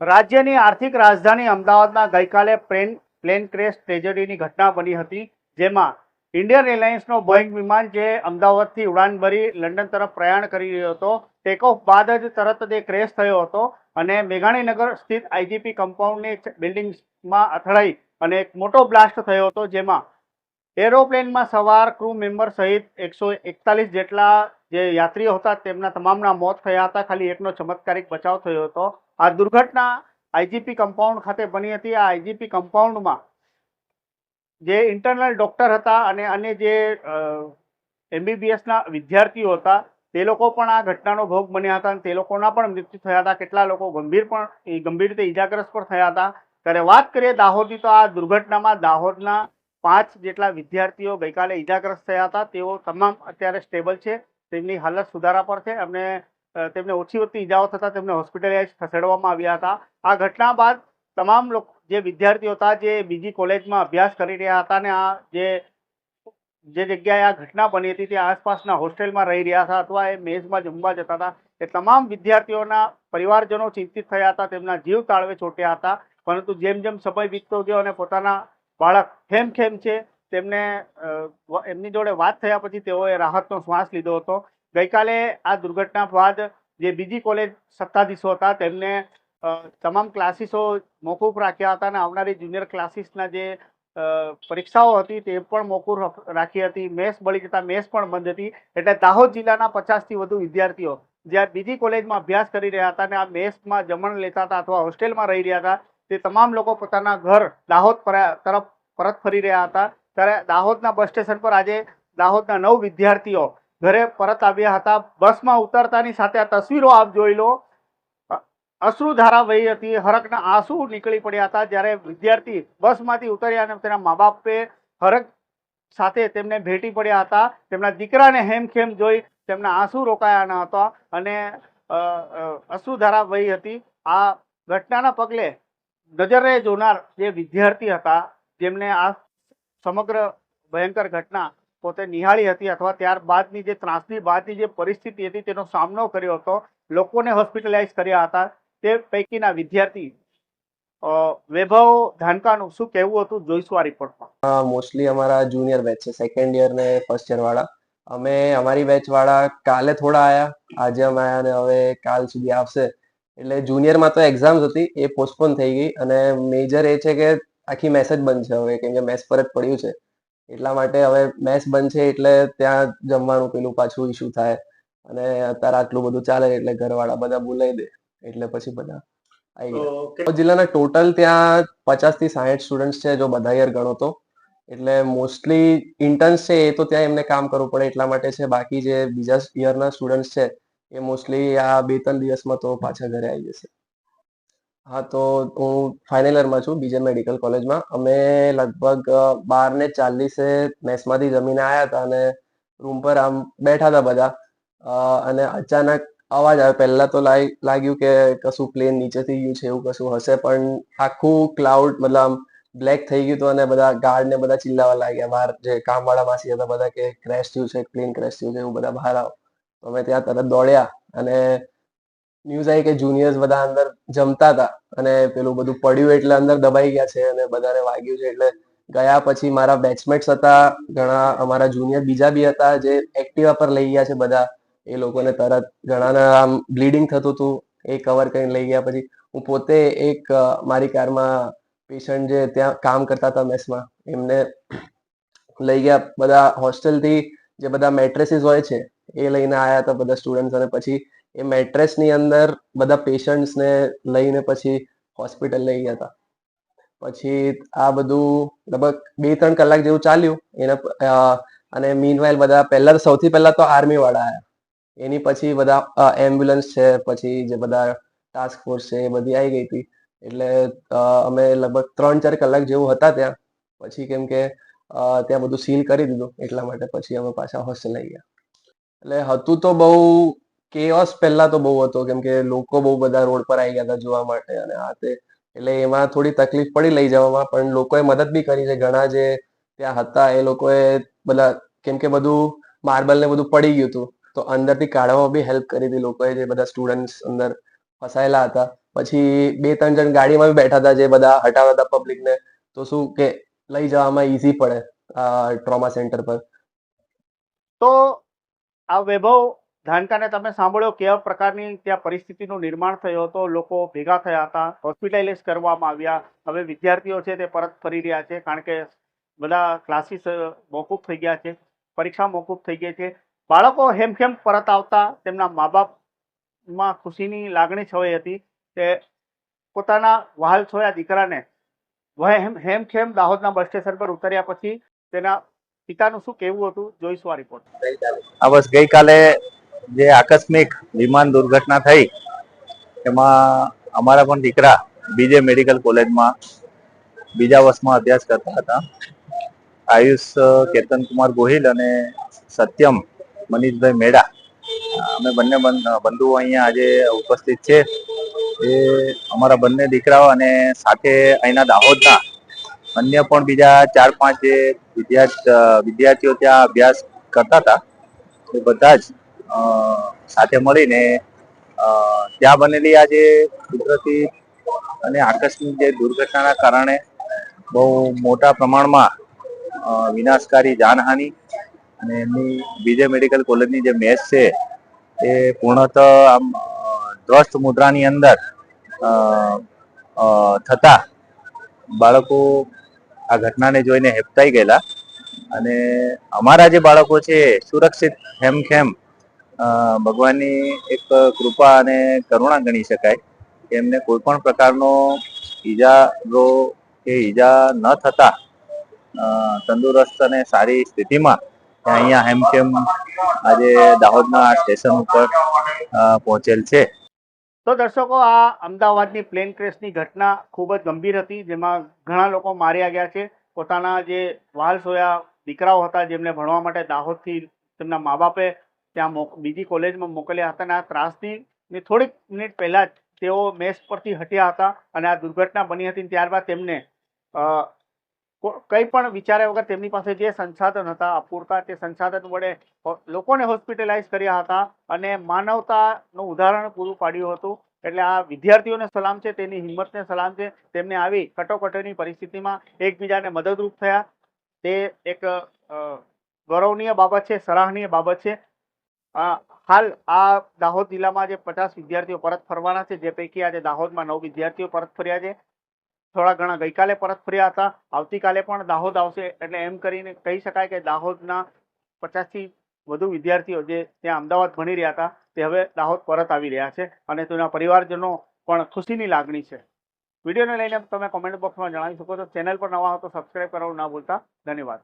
રાજ્યની આર્થિક રાજધાની અમદાવાદમાં ગઈકાલે પ્લેન ક્રેશ ટ્રેજડીની ઘટના બની હતી, જેમાં ઇન્ડિયન એરલાઇન્સનો બોઈંગ વિમાન જે અમદાવાદથી ઉડાન ભરી લંડન તરફ પ્રયાણ કરી રહ્યો હતો, ટેક ઓફ બાદ જ તરત તે ક્રેશ થયો હતો અને મેઘાણીનગર સ્થિત આઈજીપી કમ્પાઉન્ડની બિલ્ડિંગમાં અથડાઈ અને એક મોટો બ્લાસ્ટ થયો હતો, જેમાં એરોપ્લેનમાં સવાર ક્રૂ મેમ્બર સહિત 141 જેટલા જે યાત્રીઓ હતા તેમના તમામના મોત થયા હતા. ખાલી એકનો ચમત્કારિક બચાવ થયો હતો. આ દુર્ઘટના આઈજીપી કમ્પાઉન્ડ ખાતે બની હતી. આ આઈજીપી કમ્પાઉન્ડમાં જે ઇન્ટરનલ ડોક્ટર હતા અને અન્ય જે એમબીબીએસના વિદ્યાર્થીઓ હતા તે લોકો પણ આ ઘટનાનો ભોગ બન્યા હતા અને તે લોકોના પણ મૃત્યુ થયા હતા. કેટલા લોકો ગંભીર રીતે ઈજાગ્રસ્ત પણ થયા હતા. ત્યારે વાત કરીએ દાહોદની, તો આ દુર્ઘટનામાં દાહોદના 5 જેટલા વિદ્યાર્થીઓ ગઈકાલે ઈજાગ્રસ્ત થયા હતા. તેઓ તમામ અત્યારે સ્ટેબલ છે, તેમની હાલત સુધારા પર છે અને તેમને ઓછી વધતી ઈજાઓ થતાં તેમને હોસ્પિટલાઇઝ ખસેડવામાં આવ્યા હતા. આ ઘટના બાદ તમામ લોકો જે વિદ્યાર્થીઓ હતા જે બીજી કોલેજમાં અભ્યાસ કરી રહ્યા હતા અને આ જે જગ્યાએ આ ઘટના બની હતી ત્યાં આસપાસના હોસ્ટેલમાં રહી રહ્યા હતા અથવા એ મેસમાં જમવા જતા હતા, એ તમામ વિદ્યાર્થીઓના પરિવારજનો ચિંતિત થયા હતા, તેમના જીવ તાળવે ચોટ્યા હતા. પરંતુ જેમ જેમ સમય વીતતો ગયો અને પોતાના બાળક ખેમ છે તેમને એમની જોડે વાત થયા પછી તેઓએ રાહતનો શ્વાસ લીધો હતો. ગઈકાલે આ દુર્ઘટના બાદ જે બીજી કોલેજ સત્તાધીશો હતા તેમને તમામ ક્લાસીસો મોકૂફ રાખ્યા હતા અને આવનારી જુનિયર ક્લાસીસના જે પરીક્ષાઓ હતી તે પણ મોકૂફ રાખી હતી. મેસ બળી જતા મેસ પણ બંધ હતી. એટલે દાહોદ જિલ્લાના 50થી વધુ વિદ્યાર્થીઓ જ્યાં બીજી કોલેજમાં અભ્યાસ કરી રહ્યા હતા અને આ મેસમાં જમણ લેતા હતા અથવા હોસ્ટેલમાં રહી રહ્યા હતા, તે તમામ લોકો પોતાના ઘર દાહોદ તરફ પરત ફરી રહ્યા હતા. ત્યારે દાહોદના બસ સ્ટેશન પર આજે દાહોદના 9 વિદ્યાર્થીઓ ઘરે પરત આવ્યા હતા. બસમાં ઉતરતાની સાથે આ તસવીરો આપ જોઈ લો, અશ્રુધારા વહી હતી, હરખના આંસુ નીકળી પડ્યા હતા. જ્યારે વિદ્યાર્થી બસમાંથી ઉતર્યા અને તેના મા બાપે હરખ સાથે તેમને ભેટી પડ્યા હતા. તેમના દીકરાને હેમખેમ જોઈ તેમના આંસુ રોકાયા ન હતા અને અશ્રુધારા વહી હતી. આ ઘટનાના પગલે નજરે જોનાર જે વિદ્યાર્થી હતા જેમને આ સમગ્ર ભયંકર ઘટના પોતે નિહાળી હતી અથવા ત્યારબાદની જે ત્રાસની બાદની જે પરિસ્થિતિ હતી તેનો સામનો કર્યો હતો, લોકોને હોસ્પિટલાઇઝ કર્યા હતા, તે પૈકીના વિદ્યાર્થી વૈભવ ધાનકાનું શું કહેવું હતું જોઈશું આ રિપોર્ટમાં. મોસ્ટલી અમારા જુનિયર બેચ છે, સેકન્ડ યર ને ફર્સ્ટ યર વાળા. અમારી બેચ વાળા કાલે થોડા આયા, આજે અમે આયા અને હવે કાલ સુધી આવશે. એટલે જુનિયરમાં તો એક્ઝામ્સ હતી એ પોસ્ટપોન થઈ ગઈ અને મેજર એ છે કે આખી મેસ જ બંધ છે હવે, કેમ કે મેસ પર જ પડ્યું છે. એટલા માટે હવે મેસ બંધ છે એટલે ત્યાં જમવાનું પેલું પાછું ઇસ્યુ થાય અને અત્યારે આટલું બધું ચાલે એટલે ઘરવાળા બધા બોલાવી દે એટલે પછી બધા આવી ગયા. જિલ્લાના ટોટલ ત્યાં 50 થી 60 સ્ટુડન્ટ છે જો બધા યર ગણો તો. એટલે મોસ્ટલી ઇન્ટર્ન્સ છે એ તો ત્યાં એમને કામ કરવું પડે એટલા માટે છે. બાકી જે બીજા યરના સ્ટુડન્ટ છે એ મોસ્ટલી આ 2-3 દિવસમાં તો પાછા ઘરે આવી જશે. હા, તો હું ફાઇનલ યરમાં છું બીજે મેડિકલ કોલેજમાં. અમે લગભગ 12:40 મેસમાંથી જમીને આવ્યા હતા અને રૂમ પર આમ બેઠા હતા બધા અને અચાનક અવાજ આવ્યો. પહેલા તો લાગ્યું કે કશું પ્લેન નીચેથી ગયું છે એવું કશું હશે, પણ આખું ક્લાઉડ મતલબ બ્લેક થઈ ગયું હતું અને બધા ગાર્ડ ને બધા ચિલ્લાવા લાગ્યા. બહાર જે કામવાળા માસી હતા બધા કે ક્રેશ થયું છે, પ્લેન ક્રેશ થયું છે, એવું બધા બહાર આવો. તો અમે ત્યાં તરત દોડ્યા અને ન્યૂઝ આવી કે જુનિયર્સ બધા અંદર જમતા હતા અને પેલું બધું પડ્યું એટલે અંદર દબાઈ ગયા છે અને બધાને વાગ્યું છે. એટલે ગયા પછી મારા બેચમેટ્સ હતા ઘણા, અમારા જુનિયર બીજા બી હતા જે એક્ટિવા પર લઈ ગયા છે બધા. એ લોકોને તરત ઘણાને આમ બ્લીડિંગ થતું હતું, એ કવર કરીને લઈ ગયા. પછી હું પોતે એક મારી કારમાં પેશન્ટ જે ત્યાં કામ કરતા હતા મેસમાં એમને લઈ ગયા. બધા હોસ્ટેલથી જે બધા મેટ્રેસીસ હોય છે એ લઈને આવ્યા હતા બધા સ્ટુડન્ટ્સ અને પછી એ મેટ્રેસની અંદર બધા પેશન્ટ્સને લઈને પછી હોસ્પિટલ લઈ ગયા હતા. પછી આ બધું લગભગ 2-3 કલાક જેવું ચાલ્યું અને મીનવાઇલ બધા પહેલા સૌથી પહેલા તો આર્મી વાળા આવ્યા, એની પછી બધા એમ્બ્યુલન્સ છે, પછી જે બધા ટાસ્ક ફોર્સ છે એ બધી આવી ગઈ હતી. એટલે અમે લગભગ 3-4 કલાક જેવું હતા ત્યાં. પછી કેમ કે ત્યાં બધું સીલ કરી દીધું એટલા માટે પછી અમે પાછા હોસ્ટેલ આવી ગયા. એટલે હતું તો બહુ કેઓસ પહેલા તો બહુ હતો, કેમ કે લોકો બહુ બધા રોડ પર આવી ગયા હતા જોવા માટે અને આ તે. એટલે એમાં થોડી તકલીફ પડી લઈ જવામાં, પણ લોકોએ મદદ બી કરી છે. ઘણા જે ત્યાં હતા એ લોકોએ બધા, કેમ કે બધું માર્બલ ને બધું પડી ગયું હતું તો અંદરથી કાઢવામાં બી હેલ્પ કરી હતી લોકોએ, જે બધા સ્ટુડન્ટ્સ અંદર ફસાયેલા હતા પછી 2-3 જણ ગાડીમાં બી બેઠા હતા જે બધા હટાવતા હતા પબ્લિકને, તો શું કે લઈ જવામાં ઈઝી પડે ટ્રોમા સેન્ટર પર. તો આ વૈભવ ધાનકાને તમે સાંભળ્યો કેવા પ્રકારની ત્યાં પરિસ્થિતિનું નિર્માણ થયું હતો, લોકો ભેગા થયા હતા, હોસ્પિટલાઇઝ કરવામાં આવ્યા. હવે વિદ્યાર્થીઓ છે તે પરત ફરી રહ્યા છે, કારણ કે બધા ક્લાસીસ મોકૂફ થઈ ગયા છે, પરીક્ષા મોકૂફ થઈ ગઈ છે. બાળકો હેમખેમ પરત આવતા તેમના મા બાપમાં ખુશીની લાગણી છવાઈ હતી કે પોતાના વહાલ છોયા દીકરાને હેમખેમ દાહોદના બસ સ્ટેશન પર ઉતર્યા પછી તેના પિતાનું શું કહેવું હતું, જોઈશું આ રિપોર્ટ. આ બસ ગઈકાલે જે આકસ્મિક વિમાન દુર્ઘટના થઈ એમાં અમારા પણ દીકરા બીજે મેડિકલ કોલેજમાં બીજા વર્ષમાં અભ્યાસ કરતા હતા. આયુષ કેતનકુમાર ગોહિલ અને સત્યમ મનીષભાઈ મેડા, અમે બંને બંધુઓ અહીંયા આજે ઉપસ્થિત છે. એ અમારા બંને દીકરાઓ અને સાથે અહીંના દાહોદના અન્ય પણ બીજા 4-5 જે વિદ્યાર્થીઓ ત્યાં અભ્યાસ કરતા હતા, એ બધા જ સાથે મળીને ત્યાં બનેલી આ જે કુદરતી અને આકસ્મિક જે દુર્ઘટનાના કારણે બહુ મોટા પ્રમાણમાં વિનાશકારી જાનહાનિ અને એમની બીજે મેડિકલ કોલેજની જે મેચ છે એ પૂર્ણતઃ આમ ધ્વસ્ત મુદ્રાની અંદર થતા બાળકો આ ઘટનાને જોઈને હેબતાઈ ગયેલા. અને અમારા જે બાળકો છે સુરક્ષિત હેમખેમ ભગવાનની એક કૃપા અને કરુણા ગણી શકાય કે એમને કોઈ પણ પ્રકારનો ઈજા ન થતા તંદુરસ્ત અને સારી સ્થિતિમાં અહીંયા હેમખેમ આજે દાહોદના સ્ટેશન ઉપર પહોંચેલ છે. તો દર્શકો, આ અમદાવાદની પ્લેન ક્રેશની ઘટના ખૂબ જ ગંભીર હતી, જેમાં ઘણા લોકો માર્યા ગયા છે. પોતાના જે વહાલ સોયા દીકરાઓ હતા જેમને ભણવા માટે દાહોદથી તેમના મા બાપે ત્યાં બીજી કોલેજમાં મોકલ્યા હતા, અને આ ત્રાસની થોડીક મિનિટ પહેલા જ તેઓ મેસ પરથી હટ્યા હતા અને આ દુર્ઘટના બની હતી. ત્યારબાદ તેમને કંઈ પણ વિચાર્યા વગર તેમની પાસે જે સંસાધન હતા અપૂરતા, તે સંસાધન વડે લોકોને હોસ્પિટલાઇઝ કર્યા હતા અને માનવતાનું ઉદાહરણ પૂરું પાડ્યું હતું. એટલે આ વિદ્યાર્થીઓને સલામ છે, તેની હિંમતને સલામ છે. તેમને આવી કટોકટીની પરિસ્થિતિમાં એકબીજાને મદદરૂપ થયા, તે એક ગૌરવનીય બાબત છે, સરાહનીય બાબત છે. હાલ આ દાહોદ જિલ્લામાં જે 50 વિદ્યાર્થીઓ પરત ફરવાના છે, જે પૈકી આજે દાહોદમાં 9 વિદ્યાર્થીઓ પરત ફર્યા છે. થોડા ઘણા ગઈકાલે પરત ફર્યા હતા, આવતીકાલે પણ દાહોદ આવશે. એટલે એમ કરીને કહી શકાય કે દાહોદના 50 થી વધુ વિદ્યાર્થીઓ જે ત્યાં અમદાવાદ ભણી રહ્યા હતા તે હવે દાહોદ પરત આવી રહ્યા છે અને તેના પરિવારજનો પણ ખુશીની લાગણી છે. વિડીયોને લઈને તમે કોમેન્ટ બોક્સમાં જણાવી શકો છો. ચેનલ પર નવા હો તો સબસ્ક્રાઇબ કરવાનું ના ભૂલતા. ધન્યવાદ.